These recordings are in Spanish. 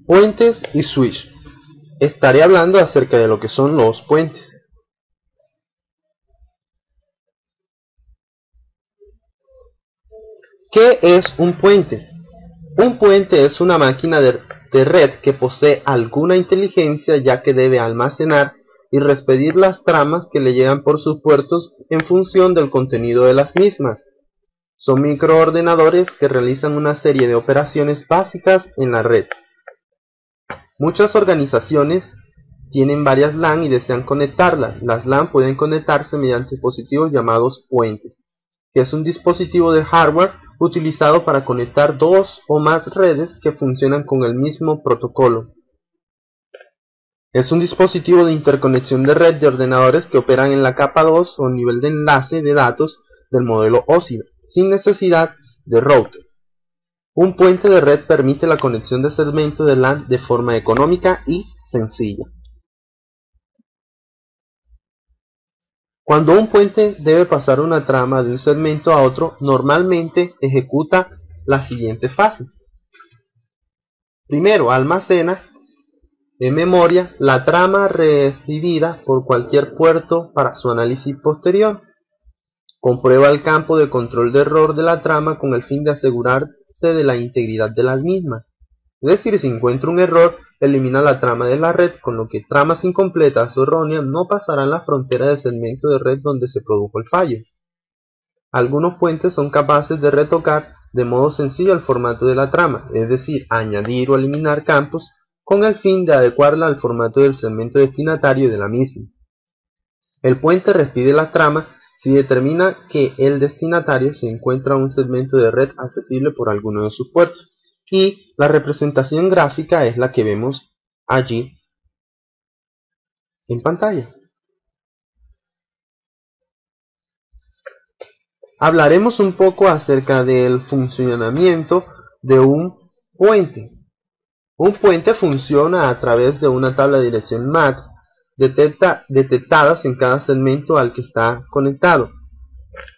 Puentes y switch. Estaré hablando acerca de lo que son los puentes. ¿Qué es un puente? Un puente es una máquina de red que posee alguna inteligencia, ya que debe almacenar y reexpedir las tramas que le llegan por sus puertos en función del contenido de las mismas. Son microordenadores que realizan una serie de operaciones básicas en la red. Muchas organizaciones tienen varias LAN y desean conectarlas. Las LAN pueden conectarse mediante dispositivos llamados puentes, que es un dispositivo de hardware utilizado para conectar dos o más redes que funcionan con el mismo protocolo. Es un dispositivo de interconexión de red de ordenadores que operan en la capa 2 o nivel de enlace de datos del modelo OSI, sin necesidad de router. Un puente de red permite la conexión de segmentos de LAN de forma económica y sencilla. Cuando un puente debe pasar una trama de un segmento a otro, normalmente ejecuta la siguiente fase. Primero, almacena en memoria la trama recibida por cualquier puerto para su análisis posterior. Comprueba el campo de control de error de la trama con el fin de asegurarse de la integridad de las mismas. Es decir, si encuentra un error, elimina la trama de la red, con lo que tramas incompletas o erróneas no pasarán la frontera del segmento de red donde se produjo el fallo. Algunos puentes son capaces de retocar de modo sencillo el formato de la trama, es decir, añadir o eliminar campos con el fin de adecuarla al formato del segmento destinatario de la misma. El puente reexpide la trama si determina que el destinatario se encuentra en un segmento de red accesible por alguno de sus puertos, y la representación gráfica es la que vemos allí en pantalla. Hablaremos un poco acerca del funcionamiento de un puente. Un puente funciona a través de una tabla de dirección MAC detectadas en cada segmento al que está conectado.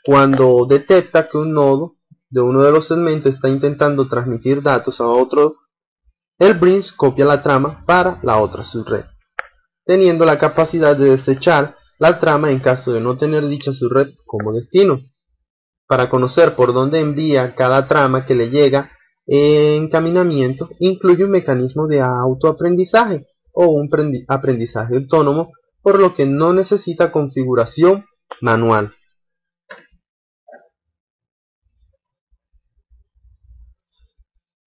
Cuando detecta que un nodo de uno de los segmentos está intentando transmitir datos a otro, el bridge copia la trama para la otra subred, teniendo la capacidad de desechar la trama en caso de no tener dicha subred como destino. Para conocer por dónde envía cada trama que le llega, encaminamiento incluye un mecanismo de autoaprendizaje o un aprendizaje autónomo, por lo que no necesita configuración manual.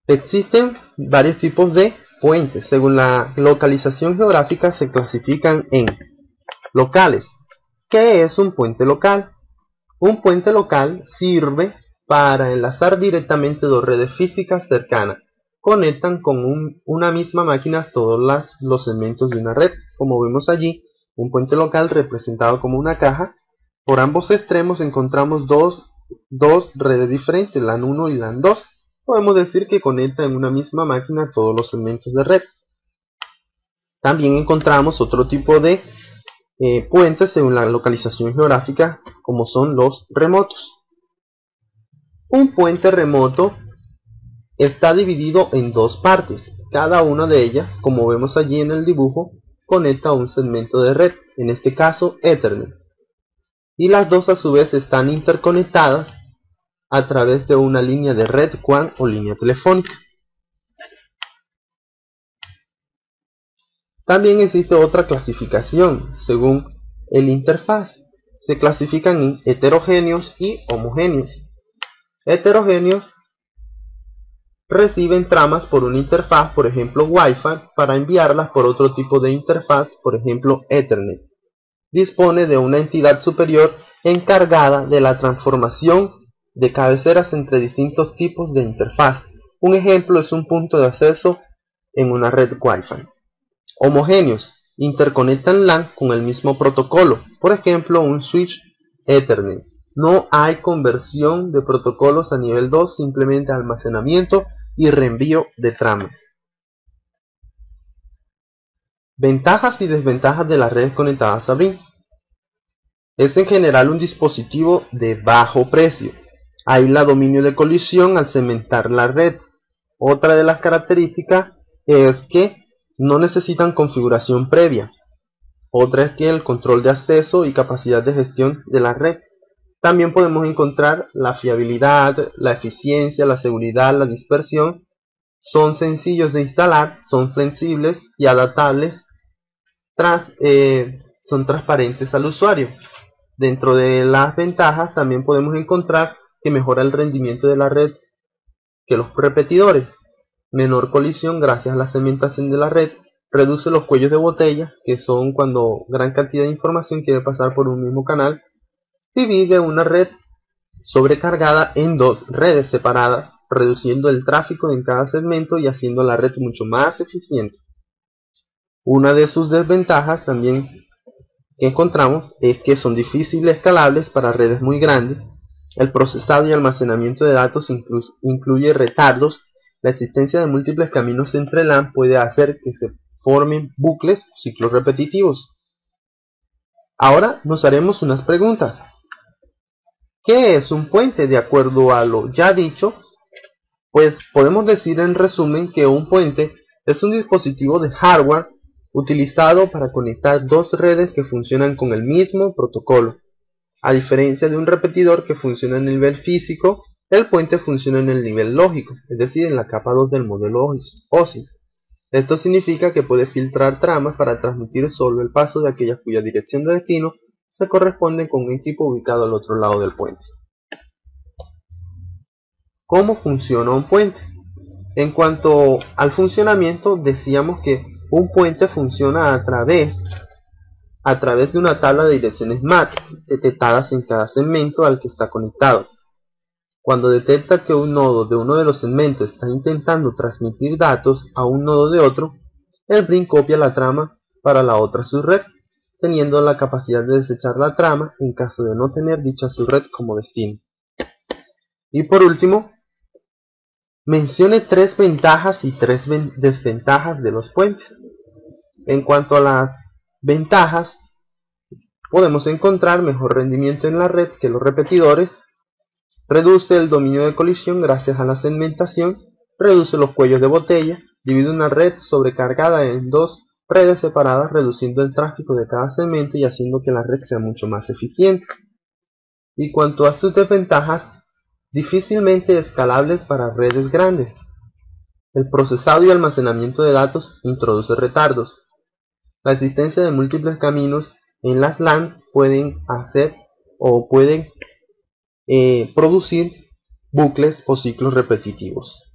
Existen varios tipos de puentes. Según la localización geográfica se clasifican en locales. ¿Qué es un puente local? Un puente local sirve para enlazar directamente dos redes físicas cercanas. Conectan con una misma máquina todos los segmentos de una red. Como vemos allí, un puente local representado como una caja. Por ambos extremos encontramos dos redes diferentes, LAN 1 y LAN 2. Podemos decir que conecta en una misma máquina todos los segmentos de red. También encontramos otro tipo de puentes según la localización geográfica, como son los remotos. Un puente remoto está dividido en dos partes. Cada una de ellas, como vemos allí en el dibujo, conecta a un segmento de red, en este caso Ethernet. Y las dos a su vez están interconectadas a través de una línea de red WAN o línea telefónica. También existe otra clasificación según el interfaz. Se clasifican en heterogéneos y homogéneos. Heterogéneos reciben tramas por una interfaz, por ejemplo Wi-Fi, para enviarlas por otro tipo de interfaz, por ejemplo Ethernet. Dispone de una entidad superior encargada de la transformación de cabeceras entre distintos tipos de interfaz. Un ejemplo es un punto de acceso en una red Wi-Fi. Homogéneos interconectan LAN con el mismo protocolo, por ejemplo un switch Ethernet. No hay conversión de protocolos a nivel 2, simplemente almacenamiento y reenvío de tramas. Ventajas y desventajas de las redes conectadas a BRIN. Es en general un dispositivo de bajo precio. Aísla dominio de colisión al segmentar la red. Otra de las características es que no necesitan configuración previa. Otra es que el control de acceso y capacidad de gestión de la red. También podemos encontrar la fiabilidad, la eficiencia, la seguridad, la dispersión. Son sencillos de instalar, son flexibles y adaptables, son transparentes al usuario. Dentro de las ventajas también podemos encontrar que mejora el rendimiento de la red que los repetidores, menor colisión gracias a la segmentación de la red, reduce los cuellos de botella, que son cuando gran cantidad de información quiere pasar por un mismo canal, divide una red sobrecargada en dos redes separadas, reduciendo el tráfico en cada segmento y haciendo la red mucho más eficiente. Una de sus desventajas también que encontramos es que son difíciles escalables para redes muy grandes. El procesado y almacenamiento de datos incluye retardos. La existencia de múltiples caminos entre LAN puede hacer que se formen bucles o ciclos repetitivos. Ahora nos haremos unas preguntas. ¿Qué es un puente? De acuerdo a lo ya dicho, pues podemos decir en resumen que un puente es un dispositivo de hardware utilizado para conectar dos redes que funcionan con el mismo protocolo. A diferencia de un repetidor que funciona en el nivel físico, el puente funciona en el nivel lógico, es decir, en la capa 2 del modelo OSI. Esto significa que puede filtrar tramas para transmitir solo el paso de aquellas cuya dirección de destino se corresponde con un equipo ubicado al otro lado del puente. ¿Cómo funciona un puente? En cuanto al funcionamiento, decíamos que un puente funciona a través de una tabla de direcciones MAC detectadas en cada segmento al que está conectado. Cuando detecta que un nodo de uno de los segmentos está intentando transmitir datos a un nodo de otro, el BRIN copia la trama para la otra subred, teniendo la capacidad de desechar la trama en caso de no tener dicha subred como destino. Y por último, mencione 3 ventajas y 3 desventajas de los puentes. En cuanto a las ventajas, podemos encontrar mejor rendimiento en la red que los repetidores, reduce el dominio de colisión gracias a la segmentación, reduce los cuellos de botella, divide una red sobrecargada en dos redes separadas, reduciendo el tráfico de cada segmento y haciendo que la red sea mucho más eficiente. Y cuanto a sus desventajas, difícilmente escalables para redes grandes. El procesado y almacenamiento de datos introduce retardos. La existencia de múltiples caminos en las LAN pueden producir bucles o ciclos repetitivos.